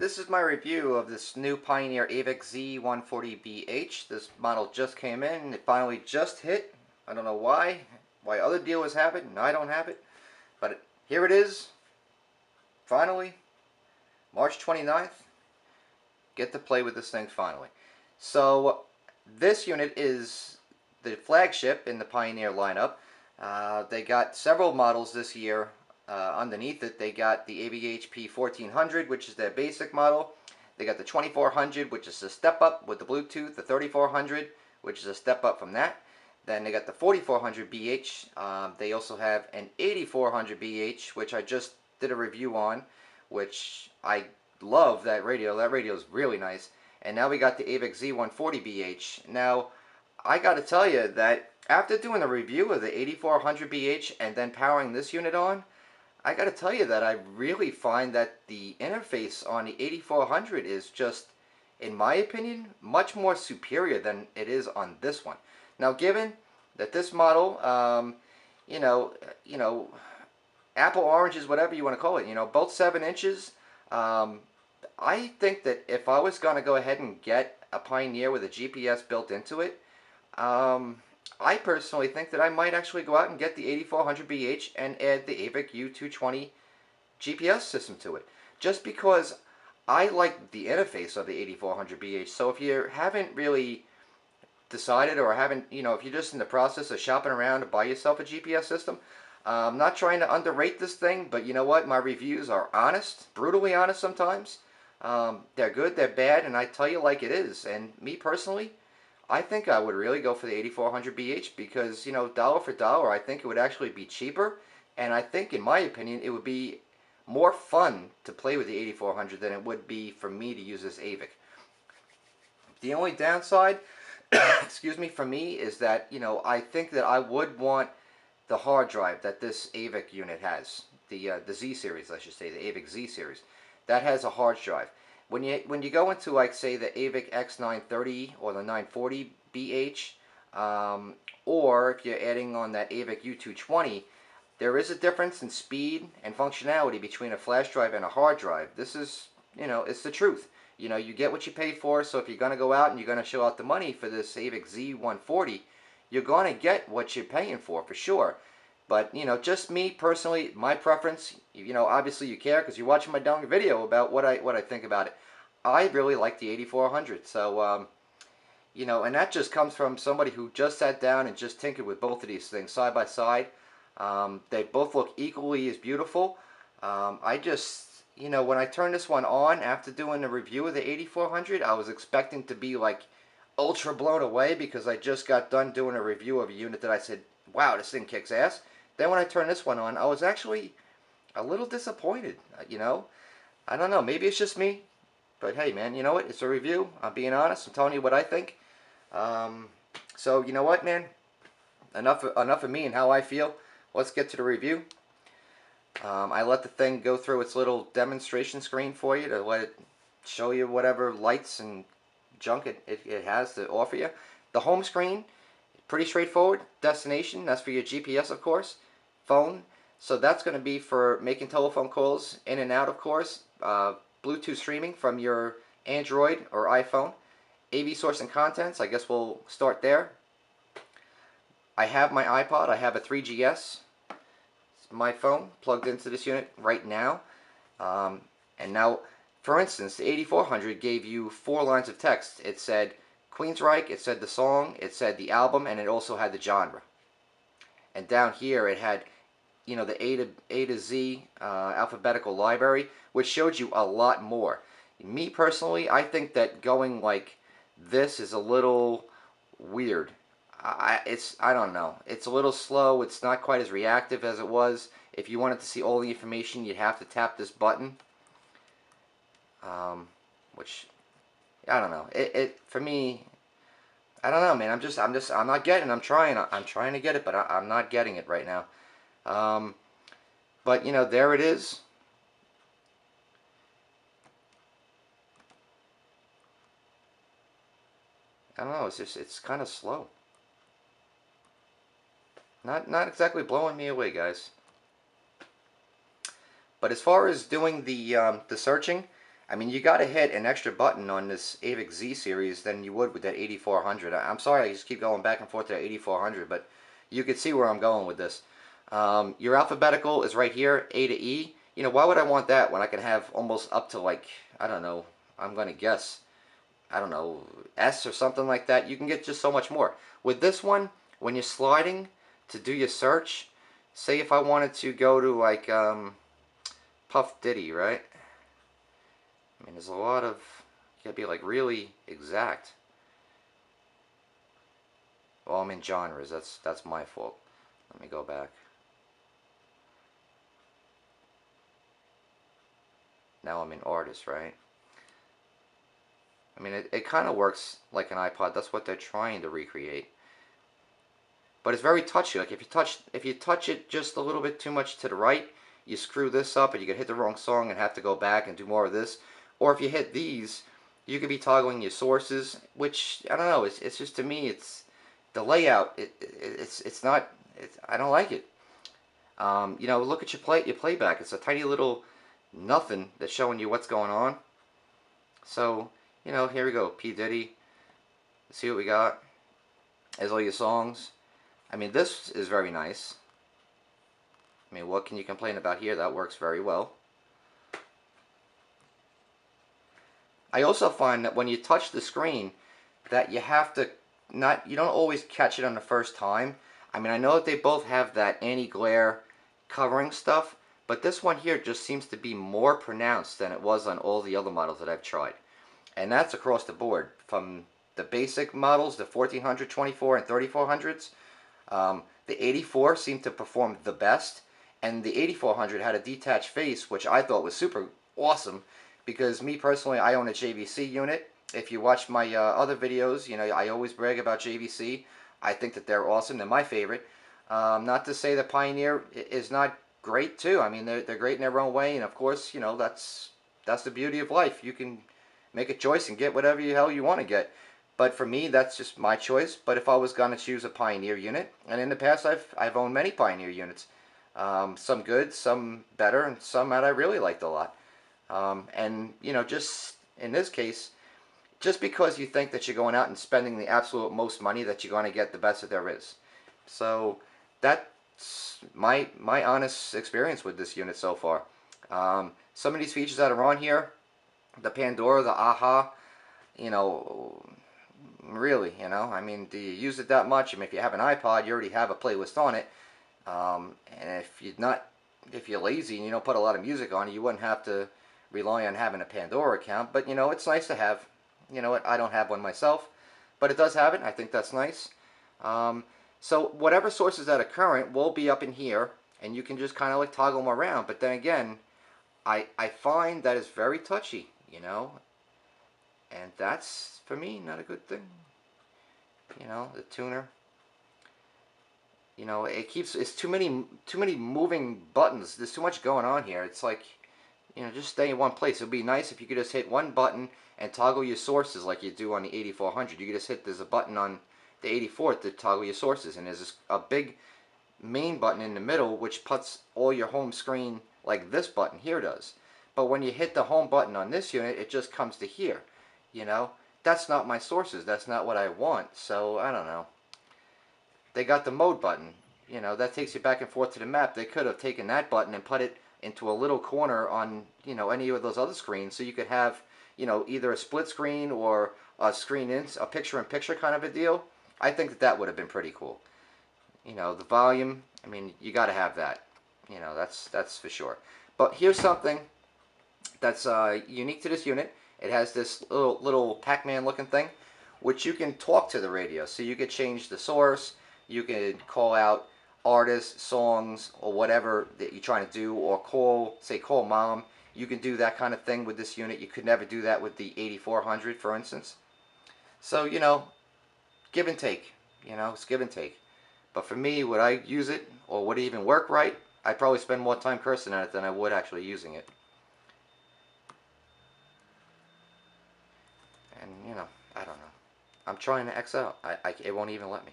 this is my review of this new Pioneer AVIC-Z140BH. This model just came in. It finally just hit. I don't know why other dealers have it and I don't have it. But here it is. Finally, March 29th. Get to play with this thing finally. So this unit is the flagship in the Pioneer lineup. They got several models this year. Underneath it, they got the AVIC 1400, which is their basic model. They got the 2400, which is a step up with the Bluetooth. The 3400, which is a step up from that. Then they got the 4400BH. They also have an 8400BH, which I just did a review on, which I love that radio. That radio is really nice. And now we got the AVIC-Z140BH. Now, I got to tell you that after doing a review of the 8400BH and then powering this unit on, I got to tell you that I really find that the interface on the 8400 is just, in my opinion, much more superior than it is on this one. Now, given that this model, apple oranges, whatever you want to call it, both 7 inches, I think that if I was going to go ahead and get a Pioneer with a GPS built into it, I personally think that I might actually go out and get the 8400BH and add the AVIC U220 GPS system to it. Just because I like the interface of the 8400BH. So if you haven't really decided or haven't, if you're just in the process of shopping around to buy yourself a GPS system, I'm not trying to underrate this thing, but you know what? My reviews are honest, brutally honest sometimes. They're good, they're bad, and I tell you like it is. And me personally, I think I would really go for the 8400BH because, dollar for dollar, I think it would actually be cheaper. And I think, in my opinion, it would be more fun to play with the 8400 than it would be for me to use this AVIC. The only downside, excuse me, for me is that, I think that I would want the hard drive that this AVIC unit has. The Z series, I should say, the AVIC Z series. That has a hard drive. When you go into, like, say, the AVIC X930 or the 940BH, or if you're adding on that AVIC U220, there is a difference in speed and functionality between a flash drive and a hard drive. This is, it's the truth. You get what you pay for, so if you're going to go out and you're going to show out the money for this AVIC Z140, you're going to get what you're paying for sure. But, just me personally, my preference, obviously you care because you're watching my dang video about what I think about it. I really like the 8400. So, and that just comes from somebody who just sat down and just tinkered with both of these things side by side. They both look equally as beautiful. I just, when I turned this one on after doing the review of the 8400, I was expecting to be like ultra blown away because I just got done doing a review of a unit that I said, wow, this thing kicks ass. Then when I turned this one on, I was actually a little disappointed, I don't know, maybe it's just me, but hey man, you know what, it's a review, I'm being honest, I'm telling you what I think. So you know what, man, enough of me and how I feel, let's get to the review. I let the thing go through its little demonstration screen for you to let it show you whatever lights and junk it has to offer you. The home screen, pretty straightforward. Destination, that's for your GPS, of course. Phone, so that's going to be for making telephone calls in and out, of course. Bluetooth streaming from your Android or iPhone. AV source and contents, I guess we'll start there. I have my iPod, I have a 3GS. It's my phone plugged into this unit right now. And now, for instance, the 8400 gave you 4 lines of text. It said Queensryche, it said the song, it said the album, and it also had the genre. And down here it had, the A to Z alphabetical library, which showed you a lot more. Me personally, I think that going like this is a little weird. I don't know. It's a little slow. It's not quite as reactive as it was. If you wanted to see all the information, you'd have to tap this button. Which, I don't know. It for me, I don't know, man. I'm not getting it. I'm trying to get it, but I'm not getting it right now. But there it is. I don't know. It's kind of slow. Not exactly blowing me away, guys. But as far as doing the searching, I mean, you got to hit an extra button on this AVIC-Z series than you would with that 8400. I'm sorry, I just keep going back and forth to that 8400, but you can see where I'm going with this. Your alphabetical is right here, A to E. You know, why would I want that when I can have almost up to, like, I don't know, I'm going to guess, I don't know, S or something like that. You can get just so much more. With this one, when you're sliding to do your search, say if I wanted to go to, like, Puff Diddy, right? I mean, there's a lot of, you gotta be like really exact. Well, I'm in genres. That's my fault. Let me go back. Now I'm in artists, right? I mean, it kind of works like an iPod. That's what they're trying to recreate. But it's very touchy. Like if you touch it just a little bit too much to the right, you screw this up and you could hit the wrong song and have to go back and do more of this. Or if you hit these, you could be toggling your sources, which I don't know. It's just, to me, it's the layout. It's not. I don't like it. You know, look at your playback. It's a tiny little nothing that's showing you what's going on. So, you know, here we go. P Diddy. Let's see what we got. There's all your songs. I mean, this is very nice. I mean, what can you complain about here? That works very well. I also find that when you touch the screen, that you have to you don't always catch it on the first time. I mean, I know that they both have that anti-glare covering stuff, but this one here just seems to be more pronounced than it was on all the other models that I've tried. And that's across the board, from the basic models, the 1400, 24, and 3400s. The 84 seemed to perform the best, and the 8400 had a detached face, which I thought was super awesome, because me personally, I own a JVC unit. If you watch my other videos, you know, I always brag about JVC. I think that they're awesome. They're my favorite. Not to say that Pioneer is not great too. I mean, they're great in their own way, and of course, you know, that's the beauty of life. You can make a choice and get whatever the hell you want to get. But for me, that's just my choice. But if I was going to choose a Pioneer unit, and in the past I've owned many Pioneer units, some good, some better, and some that I really liked a lot. And you know, just in this case, just because you think that you're going out and spending the absolute most money, that you're going to get the best that there is. So that's my honest experience with this unit so far. Some of these features that are on here, the Pandora, the AHA, you know, really, you know, I mean, do you use it that much? I mean, if you have an iPod, you already have a playlist on it. And if you're lazy and you don't put a lot of music on it, you wouldn't have to rely on having a Pandora account. But you know, it's nice to have. You know what? I don't have one myself, but it does have it. I think that's nice. So whatever sources that are current will be up in here, and you can just kind of like toggle them around. But then again, I find that it's very touchy. You know, and that's for me not a good thing. You know, the tuner. You know, it's too many moving buttons. There's too much going on here. It's like, you know, just stay in one place. It would be nice if you could just hit one button and toggle your sources like you do on the 8400. You could just hit, there's a button on the 84 to toggle your sources, and there's a big main button in the middle which puts all your home screen like this button here does. But when you hit the home button on this unit, it just comes to here. You know, that's not my sources. That's not what I want. So I don't know. They got the mode button. You know, that takes you back and forth to the map. They could have taken that button and put it into a little corner on, you know, any of those other screens, so you could have, you know, either a split screen or a a picture-in-picture kind of a deal. I think that that would have been pretty cool. You know, the volume, I mean, you got to have that. You know, that's for sure. But here's something that's unique to this unit. It has this little Pac-Man looking thing, which you can talk to the radio. So you could change the source, you could call out artists, songs, or whatever that you're trying to do, or call mom. You can do that kind of thing with this unit. You could never do that with the 8400, for instance. So, you know, give and take. You know, it's give and take. But for me, would I use it, or would it even work right? I'd probably spend more time cursing at it than I would actually using it. And, you know, I don't know. I'm trying to X out. It won't even let me.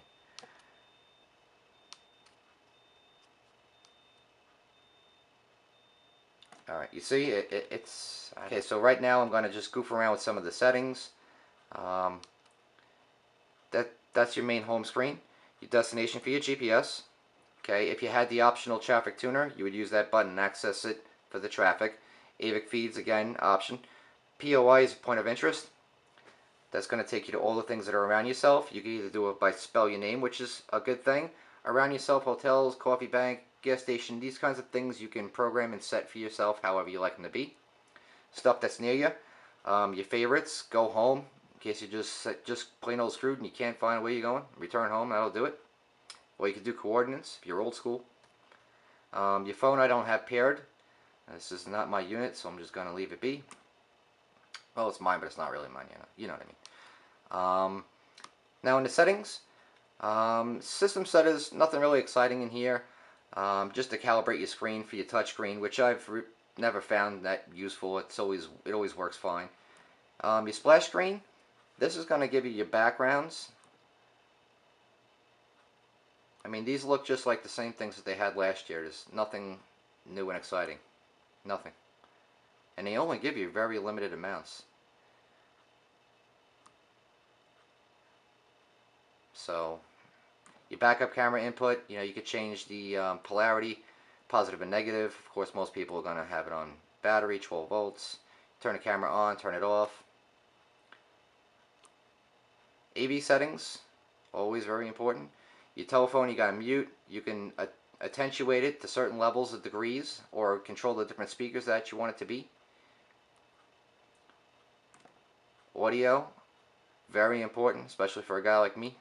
Alright, you see, it's... Okay, so right now I'm going to just goof around with some of the settings. Um, that's your main home screen. Your destination for your GPS. Okay, if you had the optional traffic tuner, you would use that button and access it for the traffic. AVIC feeds, again, option. POI is a point of interest. That's going to take you to all the things that are around yourself. You can either do it by spell your name, which is a good thing. Around yourself, hotels, coffee bank, gas station, these kinds of things you can program and set for yourself however you like them to be. Stuff that's near you. Your favorites, go home. In case you just plain old screwed and you can't find where you're going. Return home, that'll do it. Or you can do coordinates if you're old school. Your phone I don't have paired. This is not my unit, so I'm just going to leave it be. Well, it's mine, but it's not really mine, you know what I mean. Now in the settings, system settings, nothing really exciting in here. Just to calibrate your screen for your touch screen, which I've never found that useful. It always works fine. Your splash screen, this is going to give you your backgrounds. I mean, these look just like the same things that they had last year. There's nothing new and exciting. Nothing. And they only give you very limited amounts. So, your backup camera input, you could change the polarity, positive and negative. Of course, most people are going to have it on battery, 12 volts. Turn the camera on, turn it off. AV settings, always very important. Your telephone, you got to mute. You can attenuate it to certain levels of degrees or control the different speakers that you want it to be. Audio, very important, especially for a guy like me.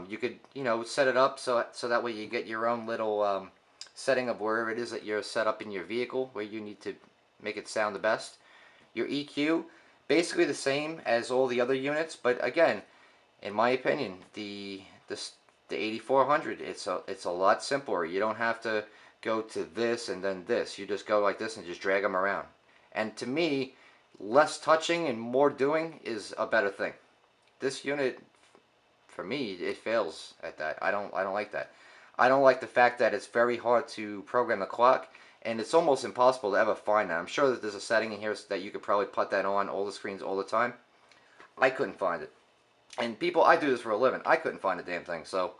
You could, set it up so that way you get your own little setting of where it is that you're set up in your vehicle, where you need to make it sound the best. Your EQ, basically the same as all the other units, but again, in my opinion, the 8400, it's a lot simpler. You don't have to go to this and then this. You just go like this and just drag them around. And to me, less touching and more doing is a better thing. This unit, for me, it fails at that. I don't like that. I don't like the fact that it's very hard to program the clock, and it's almost impossible to ever find that. I'm sure that there's a setting in here that you could probably put that on all the screens all the time. I couldn't find it. And people, I do this for a living. I couldn't find the damn thing. So,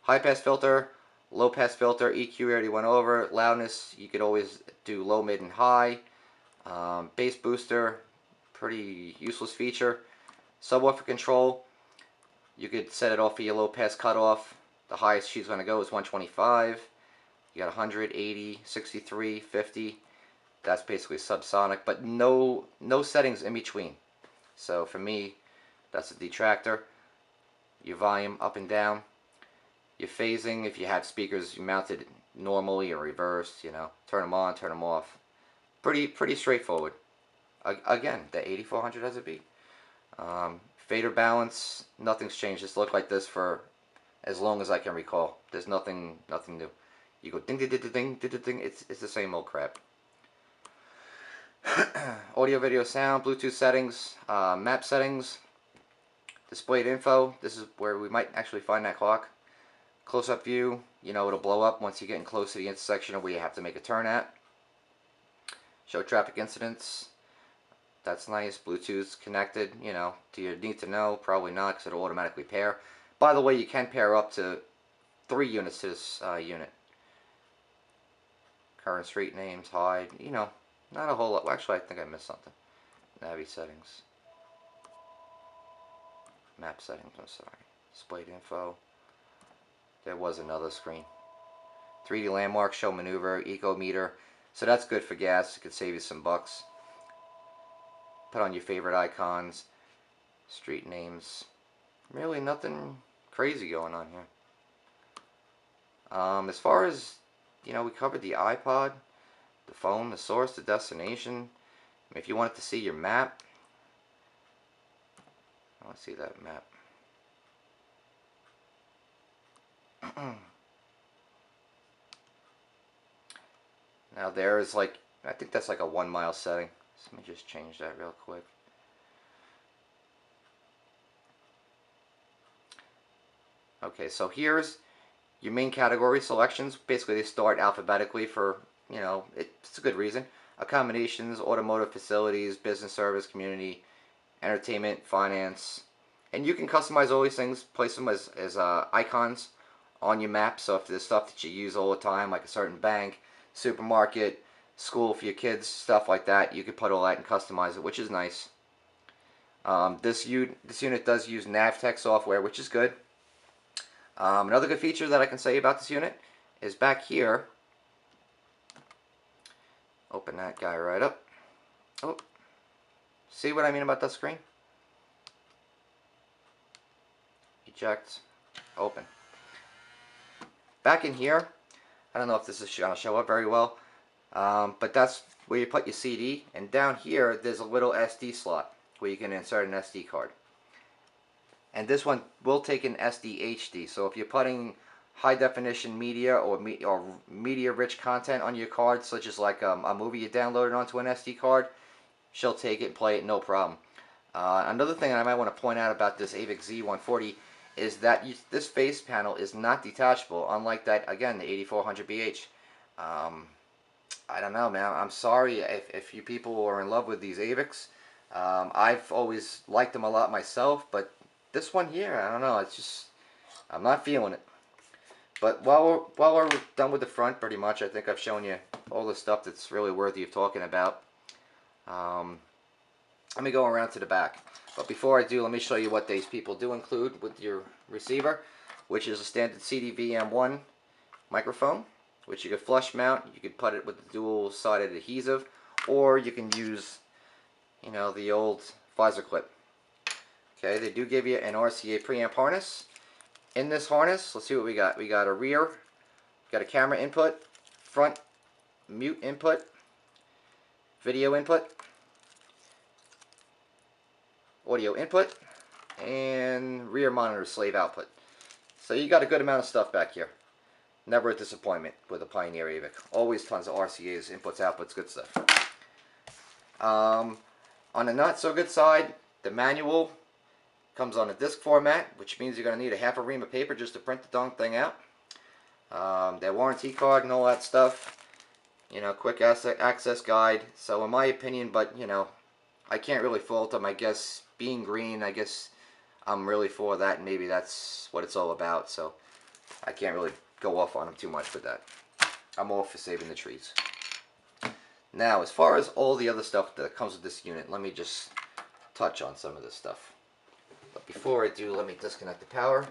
high pass filter, low pass filter, EQ we already went over. Loudness, you could always do low, mid, and high. Bass booster, pretty useless feature. Subwoofer control, you could set it off for your low pass cutoff. The highest she's going to go is 125. You got 100, 80, 63, 50. That's basically subsonic, but no settings in between. So for me, that's a detractor. Your volume up and down. Your phasing, if you have speakers mounted normally or reversed, turn them on, turn them off. Pretty straightforward. Again, the 8400 has a beat. Fader balance, nothing's changed. It's looked like this for as long as I can recall. There's nothing new. You go ding ding ding ding ding ding. It's the same old crap. Audio, video, sound, Bluetooth settings, map settings, displayed info. This is where we might actually find that clock. Close-up view, it'll blow up once you get in close to the intersection of where you have to make a turn at. Show traffic incidents. That's nice. Bluetooth's connected, do you need to know? Probably not, because it'll automatically pair. By the way, you can pair up to 3 units to this unit. Current street names, hide, not a whole lot. Well, actually, I think I missed something. Navi settings. Map settings, I'm sorry. Displayed info. There was another screen. 3D landmark, show maneuver, eco meter. So that's good for gas. It could save you some bucks. Put on your favorite icons. Street names. Really nothing crazy going on here. As far as, we covered the iPod, the phone, the source, the destination. If you wanted to see your map, I want to see that map. Now there is I think that's like a 1 mile setting. So let me just change that real quick. Okay, so here's your main category selections. Basically, they start alphabetically for, it's a good reason. Accommodations, automotive facilities, business service, community, entertainment, finance. And you can customize all these things, place them as icons on your map. So if there's stuff that you use all the time, like a certain bank, supermarket, school for your kids, stuff like that, you can put all that and customize it, which is nice. This unit does use Navtech software, which is good. Another good feature that I can say about this unit is back here. Open that guy right up. Oh, see what I mean about that screen? Eject, open. Back in here, I don't know if this is going to show up very well, but that's where you put your CD, and down here there's a little SD slot where you can insert an SD card. And this one will take an SD-HD, so if you're putting high definition media or media rich content on your card, such as like a movie you downloaded onto an SD card, she'll take it and play it no problem. Another thing I might want to point out about this AVIC-Z140 is that this face panel is not detachable, unlike that, again, the 8400BH. I don't know, man. I'm sorry if you people are in love with these AVICs. I've always liked them a lot myself, but this one here, I don't know. It's just, I'm not feeling it. But while we're done with the front, pretty much, I think I've shown you all the stuff that's really worthy of talking about. Let me go around to the back. But before I do, let me show you what these people do include with your receiver, which is a standard CD-VM1 microphone, which you could flush mount. You could put it with the dual-sided adhesive, or you can use, the old visor clip. Okay, they do give you an RCA preamp harness. In this harness, let's see what we got. We got a rear, got a camera input, front mute input, video input, audio input, and rear monitor slave output. So you got a good amount of stuff back here. Never a disappointment with a Pioneer AVIC. Always tons of RCAs, inputs, outputs, good stuff. On the not so good side, the manual comes on a disc format, which means you're going to need a half a ream of paper just to print the darn thing out. Their warranty card and all that stuff. Quick access guide. So in my opinion, but I can't really fault them. I guess being green, I guess I'm really for that, and maybe that's what it's all about. So I can't really go off on them too much with that. I'm all for saving the trees. Now, as far as all the other stuff that comes with this unit, let me just touch on some of this stuff. But before I do, let me disconnect the power,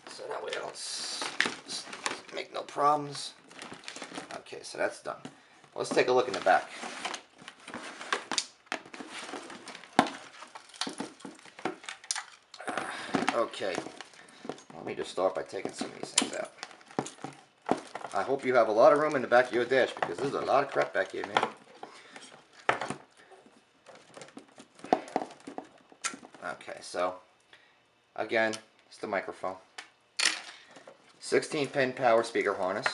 so that way I don't make no problems. Okay, so that's done. Let's take a look in the back. Okay, let me just start by taking some of these things out. I hope you have a lot of room in the back of your dash, because there's a lot of crap back here, man. Okay, so again, it's the microphone. 16-pin power speaker harness.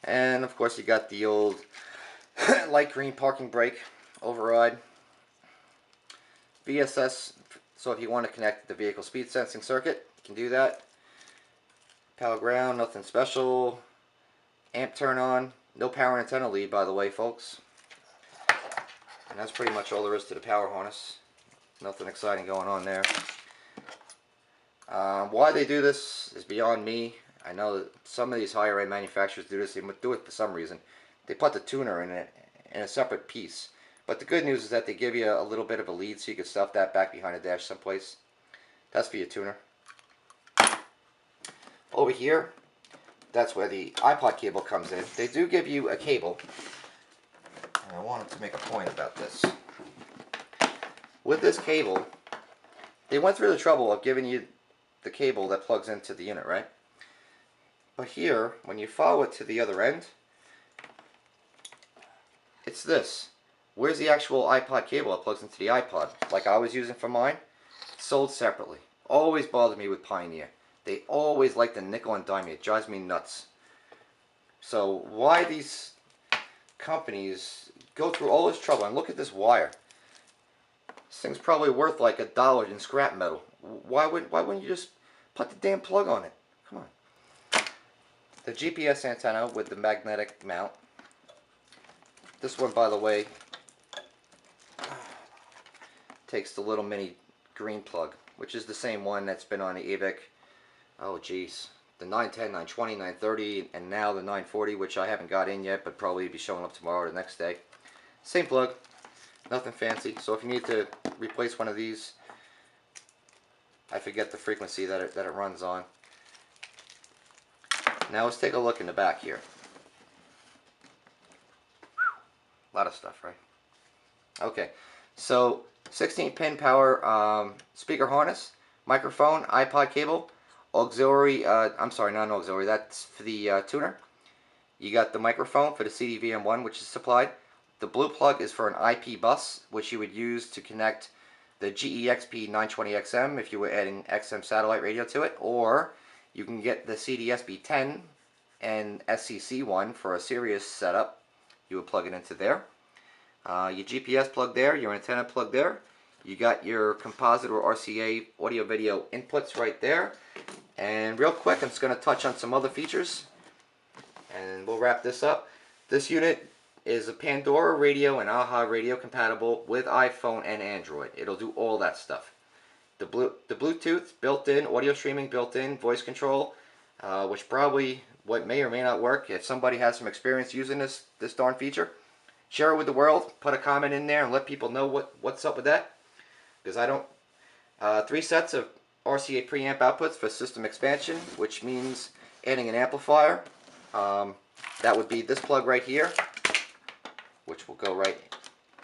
And of course you got the old light green parking brake override. VSS, so if you want to connect the vehicle speed sensing circuit, you can do that. Power ground, nothing special. Amp turn on. No power antenna lead, by the way, folks. And that's pretty much all there is to the power harness. Nothing exciting going on there. Why they do this is beyond me. I know that some of these higher end manufacturers do this. They do it for some reason. They put the tuner in a separate piece. But the good news is that they give you a little bit of a lead, so you can stuff that back behind the dash someplace. That's for your tuner. Over here, that's where the iPod cable comes in. They do give you a cable, and I wanted to make a point about this. With this cable, they went through the trouble of giving you the cable that plugs into the unit, right? But here, when you follow it to the other end, it's this. Where's the actual iPod cable that plugs into the iPod? Like I was using for mine, sold separately. Always bothered me with Pioneer. They always like to nickel and dime you. It drives me nuts. So why these companies go through all this trouble? And look at this wire. This thing's probably worth like $1 in scrap metal. Why wouldn't you just put the damn plug on it. Come on. The GPS antenna with the magnetic mount. This one, by the way, takes the little mini green plug, which is the same one that's been on the AVIC. Oh geez, the 910, 920, 930, and now the 940, which I haven't got in yet, but probably be showing up tomorrow or the next day. Same plug, nothing fancy. So if you need to replace one of these, I forget the frequency that it runs on. Now let's take a look in the back here. A lot of stuff, right? Okay, so 16-pin power speaker harness, microphone, iPod cable, auxiliary, I'm sorry, not an auxiliary, that's for the tuner. You got the microphone for the CD-VM1, which is supplied. The blue plug is for an IP bus, which you would use to connect the GEXP 920XM if you were adding XM satellite radio to it, or you can get the CDSB10 and SCC1 for a Sirius setup. You would plug it into there. Your GPS plug there, your antenna plug there. You got your composite or RCA audio video inputs right there. And real quick, I'm just going to touch on some other features and we'll wrap this up. This unit is a Pandora radio and AHA radio compatible with iPhone and Android. It'll do all that stuff. The Bluetooth built-in, audio streaming built-in, voice control, which probably what may or may not work. If somebody has some experience using this darn feature, share it with the world. Put a comment in there and let people know what's up with that. Because I don't. 3 sets of RCA preamp outputs for system expansion, which means adding an amplifier. That would be this plug right here, which will go right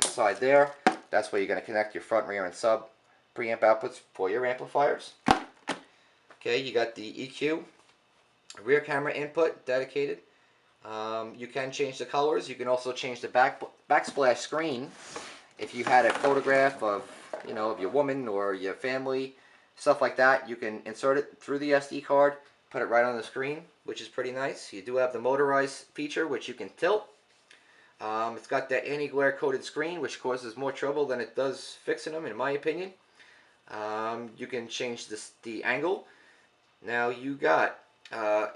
inside there. That's where you're going to connect your front, rear, and sub preamp outputs for your amplifiers. Okay, you got the EQ, rear camera input dedicated. You can change the colors. You can also change the backsplash screen if you had a photograph of, of your woman or your family, stuff like that. You can insert it through the SD card, put it right on the screen, which is pretty nice. You do have the motorized feature, which you can tilt. It's got that anti-glare coated screen, which causes more trouble than it does fixing them, in my opinion. You can change the angle. Now you got, as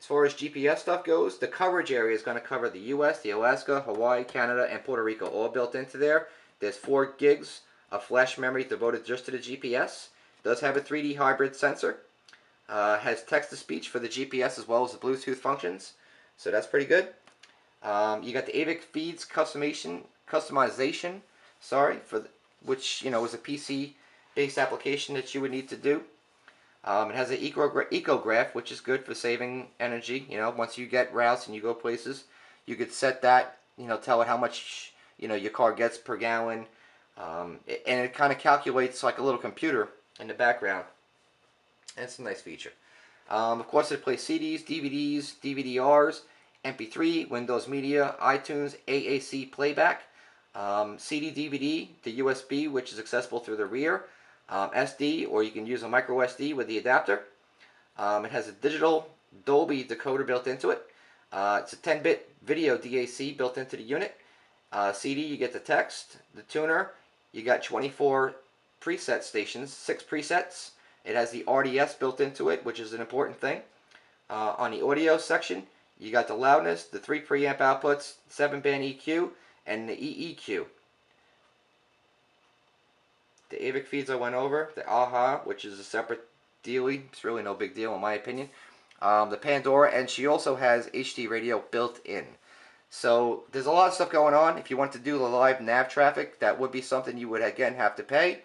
far as GPS stuff goes, the coverage area is going to cover the U.S., the Alaska, Hawaii, Canada, and Puerto Rico, all built into there. There's 4 gigs of flash memory devoted just to the GPS. Does have a 3D hybrid sensor. Has text-to-speech for the GPS as well as the Bluetooth functions. So that's pretty good. You got the AVIC feeds customization, which is a PC-based application that you would need to do. It has an ecograph, which is good for saving energy. Once you get routes and you go places, you could set that. Tell it how much your car gets per gallon, and it kind of calculates like a little computer in the background. And it's a nice feature. Of course, it plays CDs, DVDs, DVD-Rs, MP3, Windows Media, iTunes, AAC playback, CD, DVD, the USB, which is accessible through the rear, SD, or you can use a micro SD with the adapter. It has a digital Dolby decoder built into it. It's a 10-bit video DAC built into the unit. CD, you get the text, the tuner. You got 24 preset stations, 6 presets. It has the RDS built into it, which is an important thing. On the audio section, you got the loudness, the 3 preamp outputs, 7-band EQ, and the EEQ. The AVIC feeds I went over, the AHA, which is a separate dealie. It's really no big deal in my opinion. The Pandora, and she also has HD radio built in. So there's a lot of stuff going on. If you want to do the live nav traffic, that would be something you would again have to pay,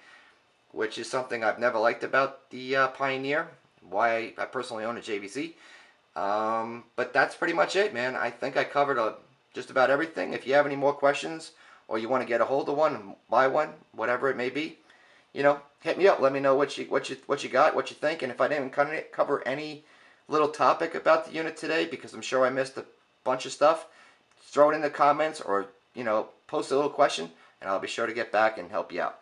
which is something I've never liked about the Pioneer. Why I personally own a JVC. But that's pretty much it, man. I think I covered just about everything. If you have any more questions, or you want to get a hold of one, buy one, whatever it may be, hit me up. Let me know what you got, what you think, and if I didn't cover any little topic about the unit today, because I'm sure I missed a bunch of stuff, throw it in the comments, or post a little question, and I'll be sure to get back and help you out.